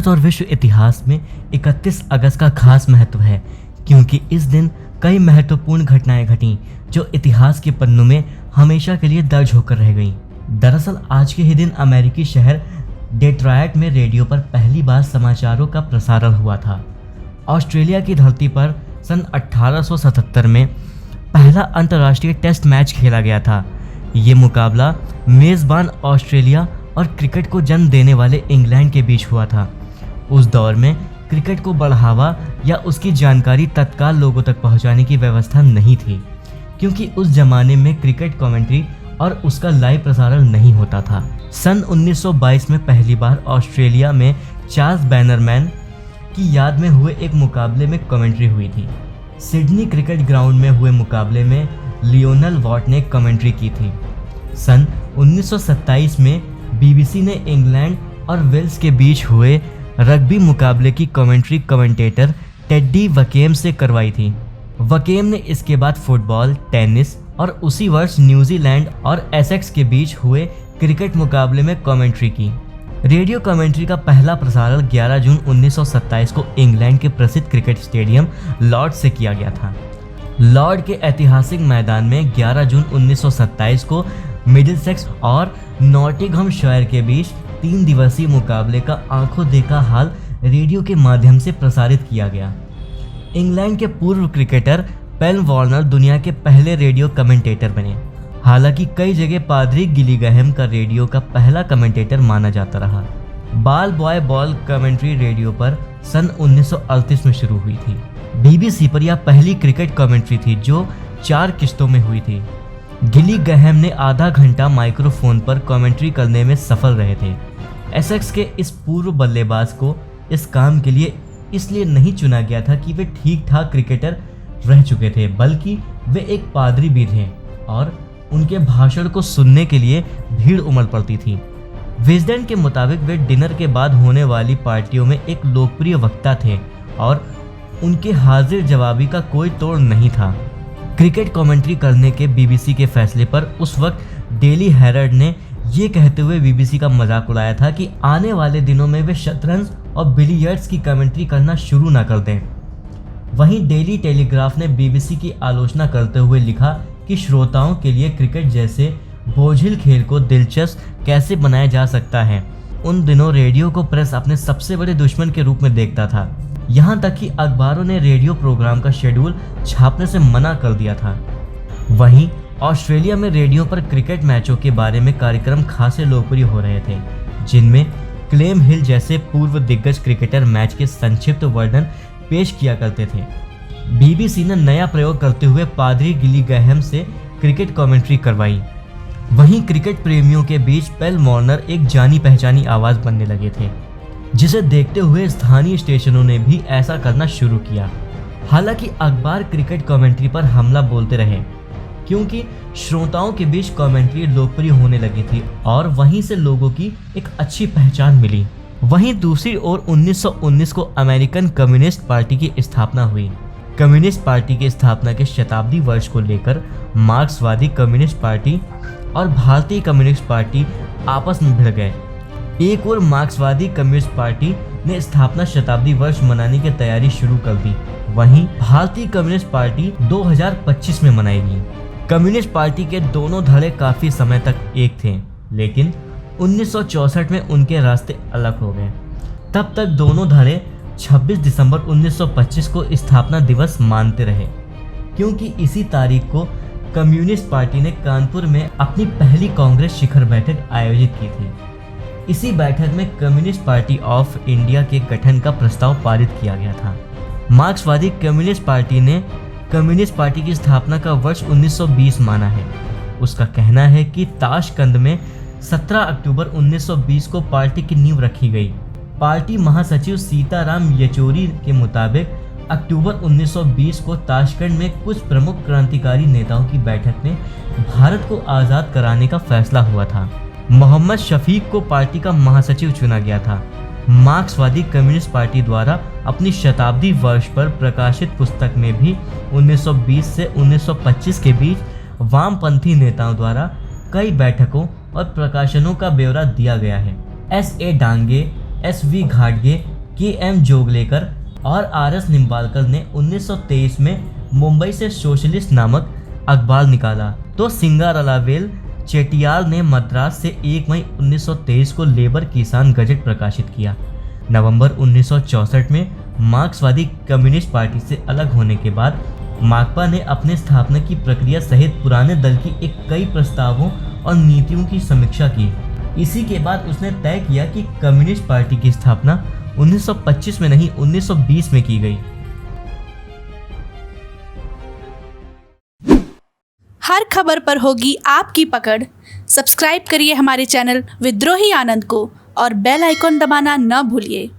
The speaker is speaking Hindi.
भारत और विश्व इतिहास में 31 अगस्त का खास महत्व है, क्योंकि इस दिन कई महत्वपूर्ण घटनाएं घटीं जो इतिहास के पन्नों में हमेशा के लिए दर्ज होकर रह गईं। दरअसल आज के ही दिन अमेरिकी शहर डेट्रॉयट में रेडियो पर पहली बार समाचारों का प्रसारण हुआ था। ऑस्ट्रेलिया की धरती पर सन 1877 में पहला अंतर्राष्ट्रीय टेस्ट मैच खेला गया था। ये मुकाबला मेज़बान ऑस्ट्रेलिया और क्रिकेट को जन्म देने वाले इंग्लैंड के बीच हुआ था। उस दौर में क्रिकेट को बढ़ावा या उसकी जानकारी तत्काल लोगों तक पहुंचाने की व्यवस्था नहीं थी, क्योंकि उस जमाने में क्रिकेट कमेंट्री और उसका लाइव प्रसारण नहीं होता था। सन 1922 में पहली बार ऑस्ट्रेलिया में चार्ल्स बैनरमैन की याद में हुए एक मुकाबले में कमेंट्री हुई थी। सिडनी क्रिकेट ग्राउंड में हुए मुकाबले में लियोनेल वॉट ने कमेंट्री की थी। सन 1927 में बीबीसी ने इंग्लैंड और वेल्स के बीच हुए रग्बी मुकाबले की कमेंट्री कमेंटेटर टेडी वकेम से करवाई थी। वकेम ने इसके बाद फुटबॉल, टेनिस और उसी वर्ष न्यूजीलैंड और एसेक्स के बीच हुए क्रिकेट मुकाबले में कमेंट्री की। रेडियो कमेंट्री का पहला प्रसारण 11 जून 1927 को इंग्लैंड के प्रसिद्ध क्रिकेट स्टेडियम लॉर्ड से किया गया था। लॉर्ड के ऐतिहासिक मैदान में 11 जून 1927 को मिडिलसेक्स और नॉटिंघमशायर के बीच 3 दिवसीय मुकाबले का आंखों देखा हाल रेडियो के माध्यम से प्रसारित किया गया। इंग्लैंड के पूर्व क्रिकेटर पेल वॉर्नर दुनिया के पहले रेडियो कमेंटेटर बने। हालांकि कई जगह पादरी गिलीगहम का रेडियो का पहला कमेंटेटर माना जाता रहा। बाल बॉय बॉल कमेंट्री रेडियो पर सन 1938 में शुरू हुई थी। बीबीसी पर यह पहली क्रिकेट कमेंट्री थी जो 4 किस्तों में हुई थी। गिलीगहम ने आधा घंटा माइक्रोफोन पर कमेंट्री करने में सफल रहे थे। एसेक्स के इस पूर्व बल्लेबाज को इस काम के लिए इसलिए नहीं चुना गया था कि वे ठीक ठाक क्रिकेटर रह चुके थे, बल्कि वे एक पादरी भी थे और उनके भाषण को सुनने के लिए भीड़ उमड़ पड़ती थी। विजडन के मुताबिक वे डिनर के बाद होने वाली पार्टियों में एक लोकप्रिय वक्ता थे और उनके हाजिर जवाबी का कोई तोड़ नहीं था। क्रिकेट कमेंट्री करने के बीबीसी के फैसले पर उस वक्त डेली हेराल्ड ने ये कहते हुए बीबीसी का मजाक उड़ाया था कि आने वाले दिनों में वे शतरंज और बिलियर्ड्स की कमेंट्री करना शुरू ना कर दें। वहीं डेली टेलीग्राफ ने बीबीसी की आलोचना करते हुए लिखा कि श्रोताओं के लिए क्रिकेट जैसे बोझिल खेल को दिलचस्प कैसे बनाया जा सकता है। उन दिनों रेडियो को प्रेस अपने सबसे बड़े दुश्मन के रूप में देखता था। यहाँ तक कि अखबारों ने रेडियो प्रोग्राम का शेड्यूल छापने से मना कर दिया था। वहीं ऑस्ट्रेलिया में रेडियो पर क्रिकेट मैचों के बारे में कार्यक्रम खासे लोकप्रिय हो रहे थे, जिनमें क्लेम हिल जैसे पूर्व दिग्गज क्रिकेटर मैच के संक्षिप्त वर्णन पेश किया करते थे। बीबीसी ने नया प्रयोग करते हुए पादरी गिलीगहम से क्रिकेट कमेंट्री करवाई। वहीं क्रिकेट प्रेमियों के बीच पेल वॉर्नर एक जानी पहचानी आवाज बनने लगे थे, जिसे देखते हुए स्थानीय स्टेशनों ने भी ऐसा करना शुरू किया। हालांकि अखबार क्रिकेट कमेंट्री पर हमला बोलते रहे, क्योंकि श्रोताओं के बीच कमेंट्री लोकप्रिय होने लगी थी और वहीं से लोगों की एक अच्छी पहचान मिली। वहीं दूसरी ओर 1919 को अमेरिकन कम्युनिस्ट पार्टी की स्थापना हुई। कम्युनिस्ट पार्टी की स्थापना के शताब्दी वर्ष को लेकर मार्क्सवादी कम्युनिस्ट पार्टी और भारतीय कम्युनिस्ट पार्टी आपस में भिड़ गए। एक और मार्क्सवादी कम्युनिस्ट पार्टी ने स्थापना शताब्दी वर्ष मनाने की तैयारी शुरू कर दी। वहीं भारतीय कम्युनिस्ट पार्टी 2025 में मनाएगी। कम्युनिस्ट पार्टी के दोनों धड़े काफी समय तक एक थे, लेकिन 1964 में उनके रास्ते अलग हो गए। तब तक दोनों धड़े 26 दिसंबर 1925 को स्थापना दिवस मानते रहे, क्योंकि इसी तारीख को कम्युनिस्ट पार्टी ने कानपुर में अपनी पहली कांग्रेस शिखर बैठक आयोजित की थी। इसी बैठक में कम्युनिस्ट पार्टी ऑफ इंडिया के गठन का प्रस्ताव पारित किया गया था। मार्क्सवादी कम्युनिस्ट पार्टी ने कम्युनिस्ट पार्टी की स्थापना का वर्ष 1920 माना है। उसका कहना है कि ताशकंद में 17 अक्टूबर 1920 को पार्टी की नींव रखी गई। पार्टी महासचिव सीताराम येचूरी के मुताबिक अक्टूबर 1920 को ताशकंद में कुछ प्रमुख क्रांतिकारी नेताओं की बैठक में भारत को आज़ाद कराने का फैसला हुआ था। मोहम्मद शफीक को पार्टी का महासचिव चुना गया था। मार्क्सवादी कम्युनिस्ट पार्टी द्वारा अपनी शताब्दी वर्ष पर प्रकाशित पुस्तक में भी 1920 से 1925 के बीच वामपंथी नेताओं द्वारा कई बैठकों और प्रकाशनों का ब्यौरा दिया गया है। S.A. Dange, S.V. घाटगे KM. Joglekar और आर.एस. निम्बालकर ने 1923 में मुंबई से सोशलिस्ट नामक अखबार निकाला, तो सिंगारावेल चेटियाल ने मद्रास से 1 मई 1923 को लेबर किसान गजट प्रकाशित किया। नवंबर 1964 में मार्क्सवादी कम्युनिस्ट पार्टी से अलग होने के बाद माकपा ने अपने स्थापना की प्रक्रिया सहित पुराने दल की कई प्रस्तावों और नीतियों की समीक्षा की। इसी के बाद उसने तय किया कि कम्युनिस्ट पार्टी की स्थापना 1925 में नहीं 1920 में की गई। हर खबर पर होगी आपकी पकड़। सब्सक्राइब करिए हमारे चैनल विद्रोही आनंद को और बेल आइकॉन दबाना न भूलिए।